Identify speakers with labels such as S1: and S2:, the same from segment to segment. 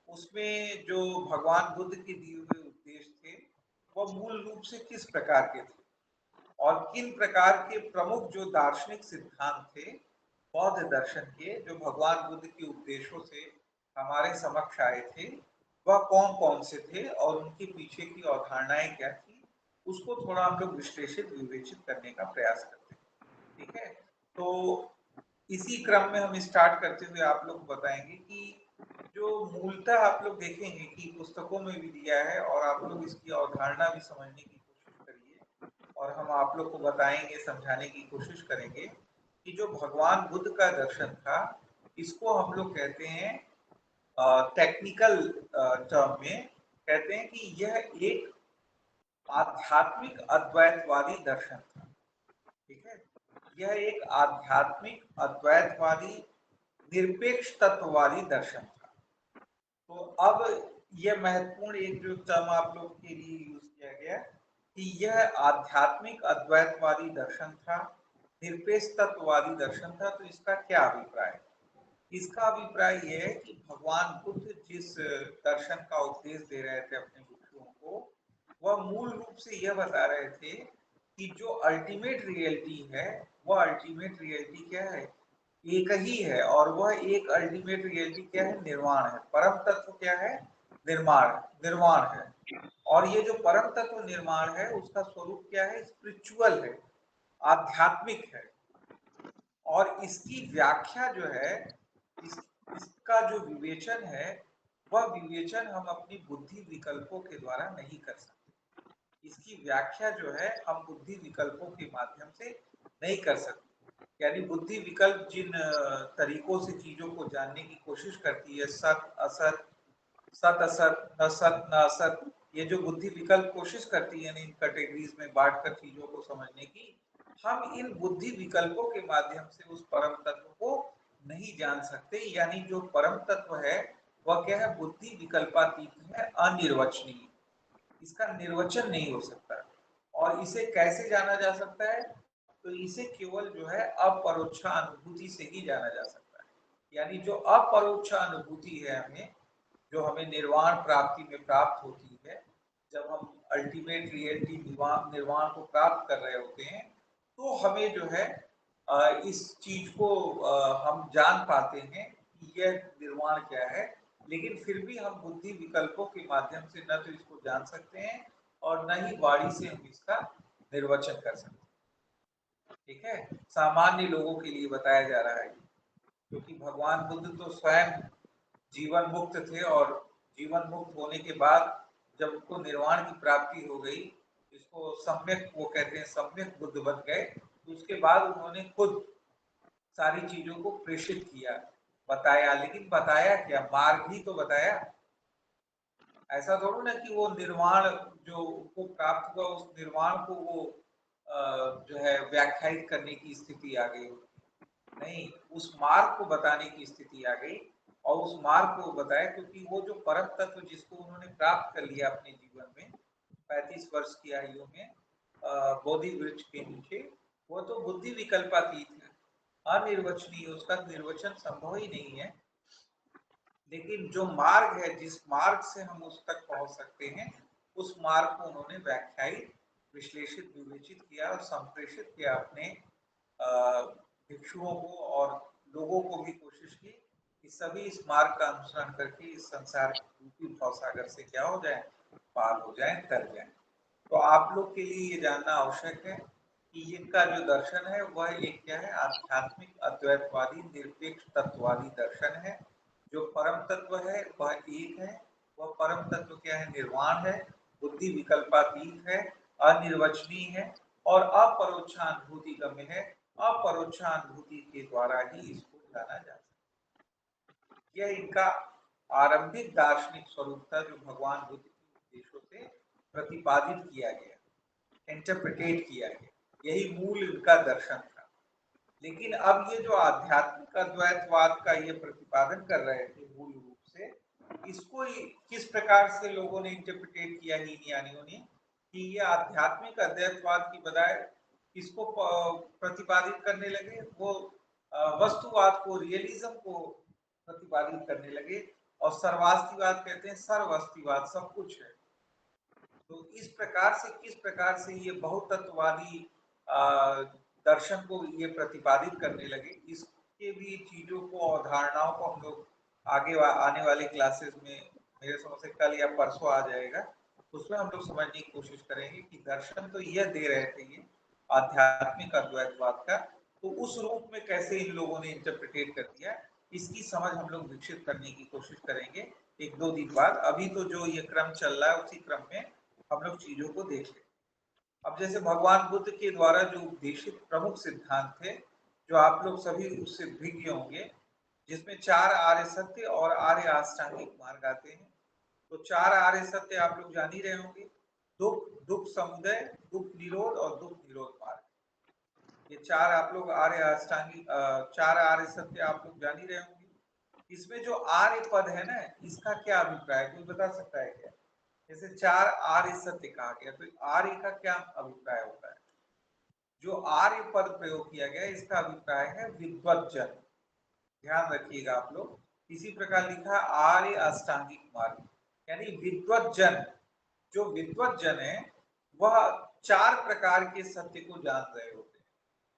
S1: उसमें जो भगवान बुद्ध के दिए हुए उपदेश थे वह मूल रूप से किस प्रकार के थे और किन प्रकार के प्रमुख जो दार्शनिक सिद्धांत थे बौद्ध दर्शन के जो भगवान बुद्ध के उपदेशों से हमारे समक्ष आए थे वह कौन कौन से थे और उनके पीछे की अवधारणाएं क्या थी, उसको थोड़ा हम लोग विश्लेषित विवेचित करने का प्रयास करते हैं। ठीक है, तो इसी क्रम में हम स्टार्ट करते हुए आप लोग बताएंगे कि जो मूलतः आप लोग देखेंगे कि पुस्तकों में भी दिया है और आप लोग इसकी अवधारणा भी समझने की कोशिश करिए और हम आप लोग को बताएंगे, समझाने की कोशिश करेंगे कि जो भगवान बुद्ध का दर्शन था इसको हम लोग कहते हैं टेक्निकल टर्म में कहते हैं कि यह एक आध्यात्मिक अद्वैतवादी दर्शन था। ठीक है, यह एक आध्यात्मिक अद्वैतवादी निरपेक्ष तत्ववादी दर्शन था। तो अब यह महत्वपूर्ण एक जो टर्म आप लोग के लिए यूज किया गया कि यह आध्यात्मिक अद्वैतवादी दर्शन था, निरपेक्ष तत्ववादी दर्शन था। तो इसका क्या अभिप्राय है? इसका अभिप्राय यह है कि भगवान बुद्ध जिस दर्शन का उपदेश दे रहे थे अपने भिक्षुओं को, वह मूल रूप से यह बता रहे थे कि जो अल्टीमेट रियलिटी है वह अल्टीमेट रियलिटी क्या है, एक ही है। और वह एक अल्टीमेट रियलिटी क्या है? निर्वाण है। परम तत्व क्या है? निर्माण, निर्वाण है। और ये जो परम तत्व निर्माण है उसका स्वरूप क्या है? स्पिरिचुअल है, आध्यात्मिक है। और इसकी व्याख्या जो है, इसका जो विवेचन है वह विवेचन हम अपनी बुद्धि विकल्पों के द्वारा नहीं कर सकते। इसकी व्याख्या जो है हम बुद्धि विकल्पों के माध्यम से नहीं कर सकते। यानी बुद्धि विकल्प जिन तरीकों से चीजों को जानने की कोशिश करती है, सत असत, सत असत, न सत न असत, ये जो बुद्धि विकल्प कोशिश करती है इन कैटेगरीज में बांटकर चीजों को समझने की, हम इन बुद्धि विकल्पों के माध्यम से उस परम तत्व को नहीं जान सकते। यानी जो परम तत्व है वह क्या है? बुद्धि विकल्पातीत है, अनिर्वचनीय। इसका निर्वचन नहीं हो सकता। और इसे कैसे जाना जा सकता है? तो इसे केवल जो है अपरोक्षा अनुभूति से ही जाना जा सकता है। यानी जो अपरोक्षा अनुभूति है हमें, जो हमें निर्वाण प्राप्ति में प्राप्त होती है, जब हम अल्टीमेट रियलिटी निर्वाण को प्राप्त कर रहे होते हैं, तो हमें जो है इस चीज को हम जान पाते हैं कि यह निर्वाण क्या है। लेकिन फिर भी हम बुद्धि विकल्पों के माध्यम से न तो इसको जान सकते हैं और न ही वाणी से हम इसका निर्वचन कर सकते हैं। ठीक है, सामान्य लोगों के लिए बताया जा रहा है क्योंकि भगवान बुद्ध तो स्वयं जीवन मुक्त थे और जीवन मुक्त होने के बाद जब उनको निर्वाण की प्राप्ति हो गई, इसको सम्यक वो कहते हैं, सम्यक बुद्ध बन गए, तो उसके बाद उन्होंने खुद सारी चीजों को प्रेषित किया, बताया। लेकिन बताया क्या? मार्ग ही तो बताया। ऐसा थोड़ा ना कि वो निर्वाण जो उनको प्राप्त हुआ उस निर्वाण को वो जो है व्याख्यायित करने की स्थिति आ गई। नहीं, उस मार्ग को बताने की स्थिति आ गई और उस मार्ग को बताया क्योंकि वो जो परम तत्व जिसको उन्होंने प्राप्त कर लिया अपने जीवन में 35 वर्ष की आयु में बोधि वृक्ष के नीचे, वो तो बुद्धि विकल्पातीत है, अनिर्वचनीय, उसका निर्वचन संभव ही नहीं है। लेकिन जो मार्ग है, जिस मार्ग से हम उस तक पहुंच सकते हैं, उस मार्ग को उन्होंने व्याख्यायित, विश्लेषित, विवेचित किया और संप्रेषित किया अपने भिक्षुओं को और लोगों को भी कोशिश की कि सभी इस मार्ग का अनुसरण करके इस संसार रूपी भवसागर से क्या हो जाए? पार हो जाए, तर जाए। तो आप लोग के लिए ये जानना आवश्यक है कि इनका जो दर्शन है वह एक क्या है? आध्यात्मिक अद्वैतवादी निरपेक्ष तत्ववादी दर्शन है। जो परम तत्व है वह एक है। वह परम तत्व क्या है? निर्वाण है, बुद्धि विकल्पातीत है, अनिर्वचनीय है और अपरोक्षानुभूति गम्य है। अपरोक्षानुभूति के द्वारा ही इसको जाना जा सकता है। यह इनका आरंभिक दार्शनिक स्वरूप था जो भगवान बुद्ध के उपदेशों से प्रतिपादित किया गया, इंटरप्रिटेट किया गया। यही मूल इनका दर्शन था। लेकिन अब ये जो आध्यात्मिक अद्वैतवाद का ये प्रतिपादन कर रहे थे मूल रूप से, इसको किस प्रकार से लोगों ने इंटरप्रिटेट किया ही ज्ञानियों ने कि ये आध्यात्मिक अद्वैतवाद की बजाय किसको प्रतिपादित करने लगे? वो वस्तुवाद को, रियलिज्म को प्रतिपादित करने लगे। और सर्वास्तिवाद कहते हैं सर्वअस्तिवाद, सब कुछ है। तो इस प्रकार से किस प्रकार से ये बहुतत्ववादी दर्शन को ये प्रतिपादित करने लगे, इसके भी चीजों को, अवधारणाओं को हम लोग आगे आने वाले क्लासेस में, मेरे समझ से कल या परसों आ जाएगा, उसमें हम लोग समझने की कोशिश करेंगे कि दर्शन तो यह दे रहे थे ये आध्यात्मिक अद्वैतवाद का, तो उस रूप में कैसे इन लोगों ने इंटरप्रिटेट कर दिया, इसकी समझ हम लोग विकसित करने की कोशिश करेंगे एक दो दिन बाद। अभी तो जो ये क्रम चल रहा है उसी क्रम में हम लोग चीजों को देख लें। अब जैसे भगवान बुद्ध के द्वारा जो उपदेशित प्रमुख सिद्धांत थे, जो आप लोग सभी उससे भिज्ञ होंगे, जिसमें 4 आर्य सत्य और आर्य अष्टांगिक मार्ग आते हैं। तो 4 आर्य सत्य आप लोग जान ही रहे होंगे, दुख, दुख समुदय, दुख निरोध और दुख निरोध मार्ग। ये 4 आप लोग आर्य अष्टांगिक 4 आर्य सत्य आप लोग जान ही रहे होंगे। इसमें जो आर्य पद है ना, इसका क्या अभिप्राय, कोई बता सकता है क्या? जैसे 4 आर्य सत्य कहा गया, तो आर्य का क्या अभिप्राय होता है? जो आर्य पद प्रयोग किया गया, इसका अभिप्राय है विद्वज्जन। ध्यान रखिएगा आप लोग, इसी प्रकार लिखा आर्य अष्टांगिक मार्ग, यानी विद्वज्जन। जो विद्वज्जन है वह 4 प्रकार के सत्य को जान रहे होते हैं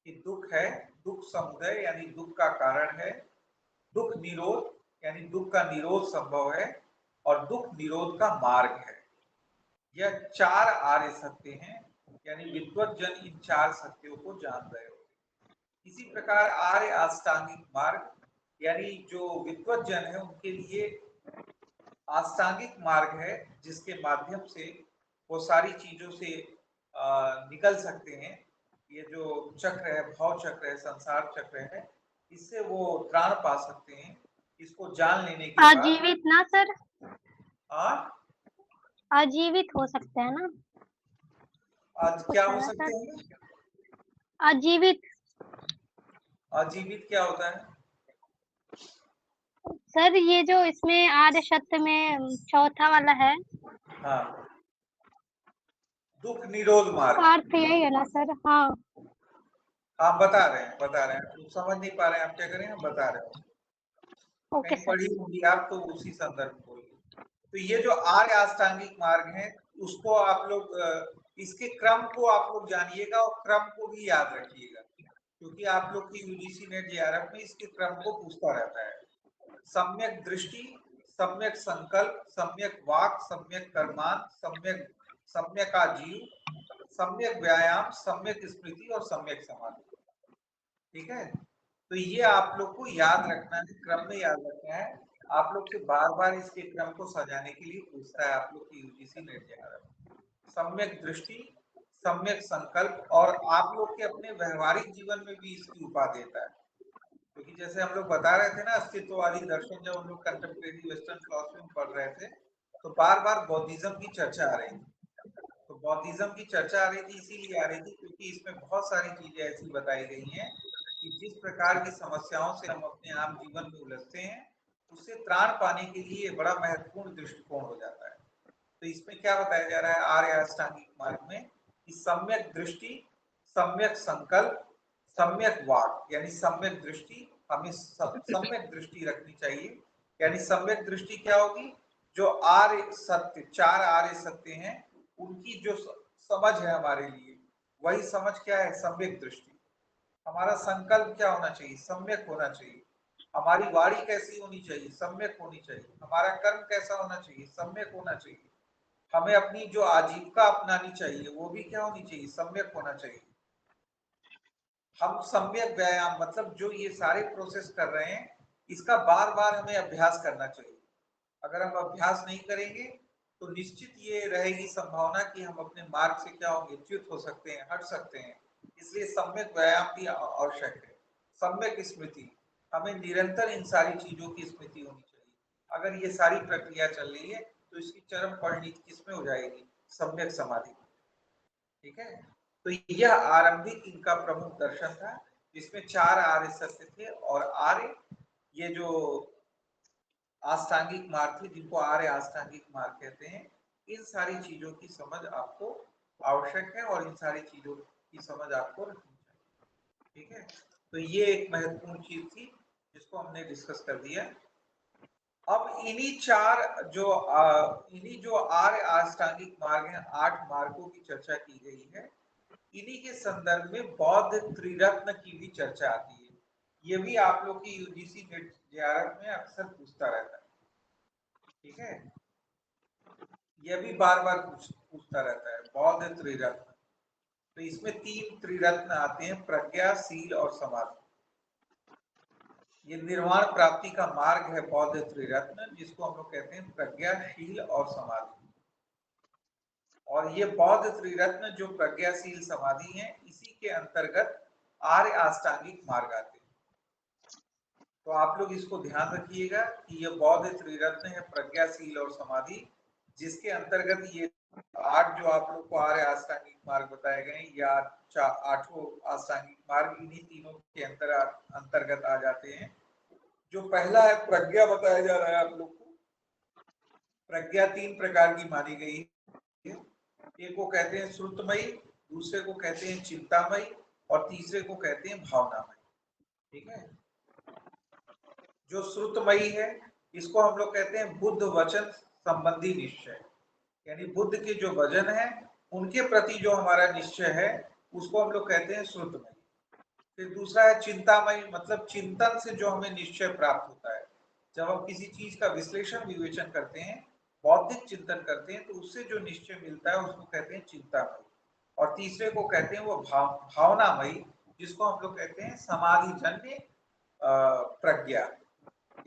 S1: कि दुख है, दुख समुदय यानी दुख का कारण है, दुख निरोध यानी दुख का निरोध संभव है, और दुख निरोध का मार्ग है। यह 4 आर्य सत्य हैं, यानी विद्वज्जन इन 4 सत्यों को जान रहे होते हैं। इसी प्रकार आर्य अष्टांगिक मार्ग, यानी जो विद्वज्जन है उनके लिए अष्टांगिक मार्ग है, जिसके माध्यम से वो सारी चीजों से निकल सकते हैं। ये जो चक्र है, भाव चक्र है, संसार चक्र है, इससे वो त्राण पा सकते हैं। इसको जान लेने के बाद
S2: आजीवित ना सर, आजीवित हो सकते हैं ना,
S1: आज क्या हो सकते हैं?
S2: आजीवित।
S1: अजीवित क्या होता है?
S2: सर ये जो इसमें आर्य सत्य में चौथा वाला है,
S1: हाँ, दुख निरोध मार्ग।
S2: अर्थ यही है ना सर? हाँ,
S1: आप बता रहे हैं, बता रहे हैं, समझ नहीं पा रहे हैं, आप क्या करें, हम बता रहे हैं।
S2: ओके
S1: कहीं
S2: सर।
S1: पढ़ी होंगी आप तो उसी संदर्भ में बोलिए। तो ये जो आर्य अष्टांगिक मार्ग है, उसको आप लोग इसके क्रम को आप लोग जानिएगा और क्रम को भी याद रखिएगा, क्योंकि आप लोग की यूजीसी नेट जेआरएफ में इसके क्रम को पूछता रहता है। सम्यक दृष्टि, सम्यक संकल्प, सम्यक वाक, सम्यक कर्मान, सम्यक सम्यक आजीव, सम्यक व्यायाम, सम्यक स्मृति और सम्यक समाधि। ठीक है, तो ये आप लोग को याद रखना है, क्रम में याद रखना है। आप लोग से बार बार इसके क्रम को सजाने के लिए पूछता है आप लोग की यूजीसी नेट जेआरएफ। सम्यक दृष्टि, सम्यक संकल्प, और आप लोग के अपने व्यवहारिक जीवन में भी इसकी उपादेयता है, क्योंकि जैसे हम लोग बता रहे थे ना, अस्तित्ववादी दर्शन जब हम लोग कंटेम्परेरी वेस्टर्न फिलॉसफी में पढ़ रहे थे, तो बार बार बौद्धिज्म की चर्चा आ रही थी। तो बौद्धिज्म की चर्चा आ रही थी, इसीलिए आ रही थी क्योंकि इसमें बहुत सारी चीजें ऐसी बताई गई हैं कि जिस प्रकार की समस्याओं से हम अपने आम जीवन में उलझते हैं, उससे त्राण पाने के लिए बड़ा महत्वपूर्ण दृष्टिकोण हो जाता है। तो इसमें क्या बताया जा रहा है आर्य अष्टांगिक मार्ग में, कि सम्यक दृष्टि, सम्यक संकल्प, सम्यक वाक, यानी सम्यक दृष्टि, हमें सम्यक दृष्टि रखनी चाहिए। यानी सम्यक दृष्टि क्या होगी? जो आर्य सत्य, 4 आर्य सत्य हैं, उनकी जो समझ है हमारे लिए, वही समझ क्या है? सम्यक दृष्टि। हमारा संकल्प क्या होना चाहिए? सम्यक होना चाहिए। हमारी वाणी कैसी होनी चाहिए? सम्यक होनी चाहिए। हमारा कर्म कैसा होना चाहिए? सम्यक होना चाहिए। हमें अपनी जो आजीविका अपनानी चाहिए, वो भी क्या होनी चाहिए? सम्यक होना चाहिए। हम सम्यक व्यायाम, मतलब जो ये सारे प्रोसेस कर रहे हैं, इसका बार बार हमें अभ्यास करना चाहिए। अगर हम अभ्यास नहीं करेंगे तो निश्चित ये रहेगी संभावना कि हम अपने मार्ग से क्या होंगे? च्युत हो सकते हैं, हट सकते हैं। इसलिए सम्यक व्यायाम भी आवश्यक है। सम्यक स्मृति, हमें निरंतर इन सारी चीजों की स्मृति होनी चाहिए। अगर ये सारी प्रक्रिया चल रही है तो इसकी चरम परिणति किसमें हो जाएगी? सम्यक समाधि। ठीक है, तो यह आरंभिक इनका प्रमुख दर्शन था, जिसमें 4 आर्य सत्य थे, और आर्य ये जो अष्टांगिक मार्ग थे, जिनको आर्य अष्टांगिक मार्ग कहते हैं, इन सारी चीजों की समझ आपको आवश्यक है, और इन सारी चीजों की समझ आपको रखनी चाहिए। ठीक है, तो ये एक महत्वपूर्ण चीज थी जिसको हमने डिस्कस कर दिया। अब इन्हीं जो आर्य अष्टांगिक मार्ग हैं, 8 मार्गों की चर्चा की गई है, इन्हीं के संदर्भ में बौद्ध त्रिरत्न की भी चर्चा आती है। ये भी आप लोग की यूजीसी नेट जेआरएफ में अक्सर पूछता रहता है, ठीक है। यह भी बार बार पूछता रहता है बौद्ध त्रिरत्न। तो इसमें 3 त्रिरत्न आते हैं, प्रज्ञा, शील और समाधि। ये निर्वाण प्राप्ति का मार्ग है बौद्ध त्रिरत्न, जिसको हम लोग कहते हैं प्रज्ञा, शील और समाधि। और ये बौद्ध त्रिरत्न जो प्रज्ञाशील समाधि है, इसी के अंतर्गत आर्य अष्टांगिक मार्ग आते हैं। तो आप लोग इसको ध्यान रखिएगा कि ये बौद्ध त्रिरत्न है, प्रज्ञाशील और समाधि, जिसके अंतर्गत ये 8 जो आप लोग को आर्य अष्टांगिक मार्ग बताए गए या 8 अष्टांगिक मार्ग इन्हीं तीनों के अंतर्गत आ जाते हैं। जो पहला है प्रज्ञा बताया जा रहा है आप लोग को। प्रज्ञा 3 प्रकार की मानी गई है। एक को कहते हैं श्रुतमयी, दूसरे को कहते हैं चिंतामयी और तीसरे को कहते हैं भावनामयी, ठीक है। जो श्रुतमयी है, इसको हम लोग कहते हैं बुद्ध वचन संबंधी निश्चय, यानी बुद्ध के जो वचन है उनके प्रति जो हमारा निश्चय है, उसको हम लोग कहते हैं श्रुतमयी। फिर दूसरा है चिंतामयी, मतलब चिंतन से जो हमें निश्चय प्राप्त होता है। जब हम किसी चीज का विश्लेषण विवेचन करते हैं, बौद्धिक चिंतन करते हैं, तो उससे जो निश्चय मिलता है उसको कहते हैं चिंतामयी। और तीसरे को कहते हैं वो भावनामयी, जिसको हम लोग कहते हैं समाधि जन्य प्रज्ञा।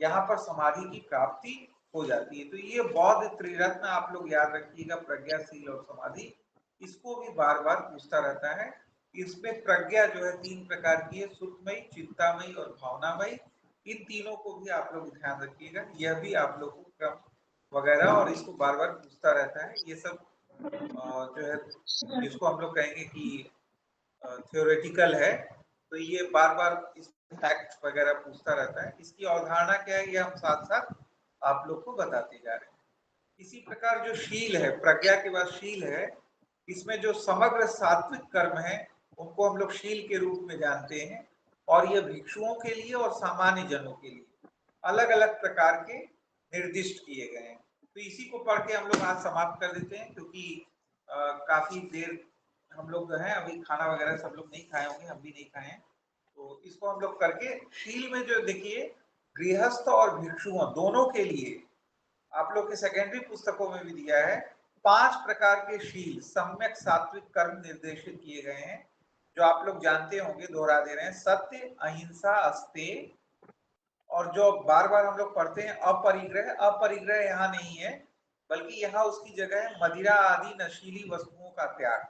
S1: यहाँ पर समाधि की प्राप्ति हो जाती है। तो ये बौद्ध त्रिरत्न आप लोग याद रखिएगा, प्रज्ञा, शील और समाधि। इसको भी बार बार पूछता रहता है। इसमें प्रज्ञा जो है 3 प्रकार की है, सुखमयी, चिंतामयी और भावनामयी। इन तीनों को भी आप लोग ध्यान रखिएगा, यह भी आप लोग को क्रम वगैरह, और इसको बार बार पूछता रहता है। ये सब जो है, जिसको हम लोग कहेंगे कि थ्योरेटिकल है, तो ये बार बार इस फैक्ट वगैरह पूछता रहता है। इसकी अवधारणा क्या है, ये हम साथ साथ आप लोग को बताते जा रहे हैं। इसी प्रकार जो शील है, प्रज्ञा के बाद शील है, इसमें जो समग्र सात्विक कर्म है उनको हम लोग शील के रूप में जानते हैं। और ये भिक्षुओं के लिए और सामान्य जनों के लिए अलग अलग प्रकार के निर्दिष्ट किए गए हैं। तो इसी को पढ़ के हम लोग आज समाप्त कर देते हैं, क्योंकि काफी देर हम लोग जो है अभी खाना वगैरह सब लोग नहीं खाए होंगे, हम भी नहीं खाए हैं। तो इसको हम लोग करके शील में जो देखिए, गृहस्थ और भिक्षुओं दोनों के लिए आप लोग के सेकेंडरी पुस्तकों में भी दिया है, 5 प्रकार के शील, सम्यक सात्विक कर्म निर्देशित किए गए हैं, जो आप लोग जानते होंगे, दोहरा दे रहे हैं। सत्य, अहिंसा, अस्तेय, और जो बार बार हम लोग पढ़ते हैं अपरिग्रह। अपरिग्रह यहाँ नहीं है, बल्कि यहाँ उसकी जगह है मदिरा आदि नशीली वस्तुओं का त्याग,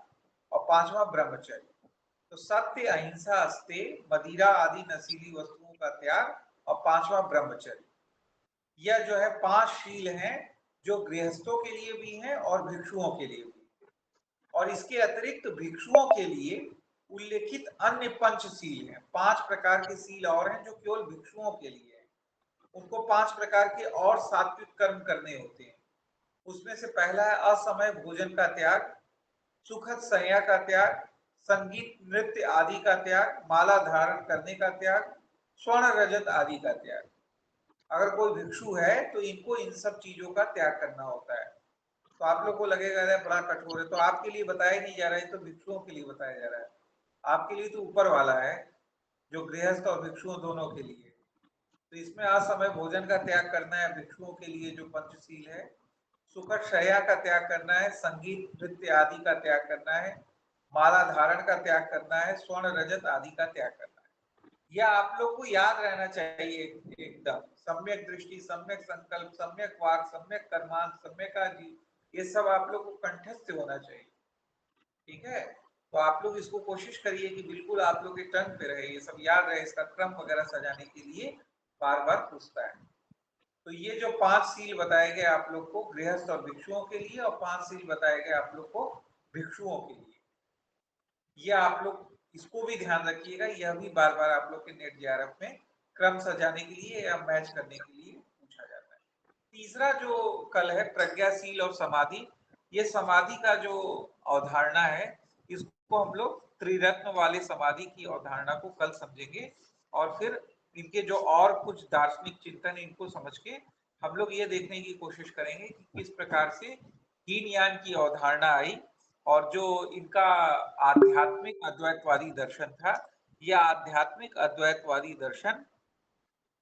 S1: और 5वां ब्रह्मचर्य। तो सत्य, अहिंसा, अस्तेय, मदिरा आदि नशीली वस्तुओं का त्याग और 5वां ब्रह्मचर्य। यह जो है 5 शील हैं, जो गृहस्थों के लिए भी हैं और भिक्षुओं के लिए भी। और इसके अतिरिक्त भिक्षुओं के लिए उल्लेखित अन्य पंचशील हैं। 5 प्रकार के शील और हैं जो केवल भिक्षुओं के लिए हैं। उनको 5 प्रकार के और सात्विक कर्म करने होते हैं। उसमें से पहला है असमय भोजन का त्याग, सुखद शय्या का त्याग, संगीत नृत्य आदि का त्याग, माला धारण करने का त्याग, स्वर्ण रजत आदि का त्याग। अगर कोई भिक्षु है तो इनको इन सब चीजों का त्याग करना होता है। तो आप लोग को लगेगा अरे बड़ा कठोर है, तो आपके लिए बताया नहीं जा रहा है, तो भिक्षुओं के लिए बताया जा रहा है। आपके लिए तो ऊपर वाला है, जो गृहस्थ और भिक्षुओं दोनों के लिए। तो इसमें असमय भोजन का त्याग करना है भिक्षुओं के लिए, जो पंचशील है। सुखद शय्या का त्याग करना है, संगीत नृत्य आदि का त्याग करना है, माला धारण का त्याग करना है, स्वर्ण रजत आदि का त्याग करना है। यह आप लोग को याद रहना चाहिए एकदम। सम्यक दृष्टि, सम्यक संकल्प, सम्यक वाक, सम्यक कर्मांत, सम्यक आजीव, ये सब आप लोग को कंठस्थ होना चाहिए, ठीक है। तो आप लोग इसको कोशिश करिए कि बिल्कुल आप लोग के टंग पे रहे, ये सब याद रहे। इसका क्रम वगैरह सजाने के लिए बार बार पूछता है। तो ये जो 5 सील बताए गए आप लोग को गृहस्थ और भिक्षुओं के लिए, और 5 सील बताए गए आप लोग को भिक्षुओं के लिए, ये आप लोग इसको भी ध्यान रखिएगा। यह भी बार बार आप लोग के नेट जेआरएफ में क्रम सजाने के लिए या मैच करने के लिए पूछा जाता है। तीसरा जो कल है प्रज्ञाशील और समाधि। ये समाधि का जो अवधारणा है, इसको हम लोग त्रिरत्न वाले समाधि की अवधारणा को कल समझेंगे, और फिर इनके जो और कुछ दार्शनिक चिंतन, इनको समझ के हम लोग ये देखने की कोशिश करेंगे कि किस प्रकार से हीनयान की अवधारणा आई और जो इनका आध्यात्मिक अद्वैतवादी दर्शन था, यह आध्यात्मिक अद्वैतवादी दर्शन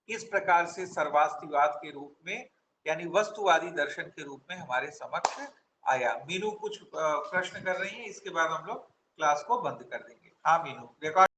S1: किस प्रकार से सर्वास्तिवाद के रूप में यानी वस्तुवादी दर्शन के रूप में हमारे समक्ष आया। मीनू कुछ प्रश्न कर रही है, इसके बाद हम लोग क्लास को बंद कर देंगे। हाँ मीनू, रिकॉर्ड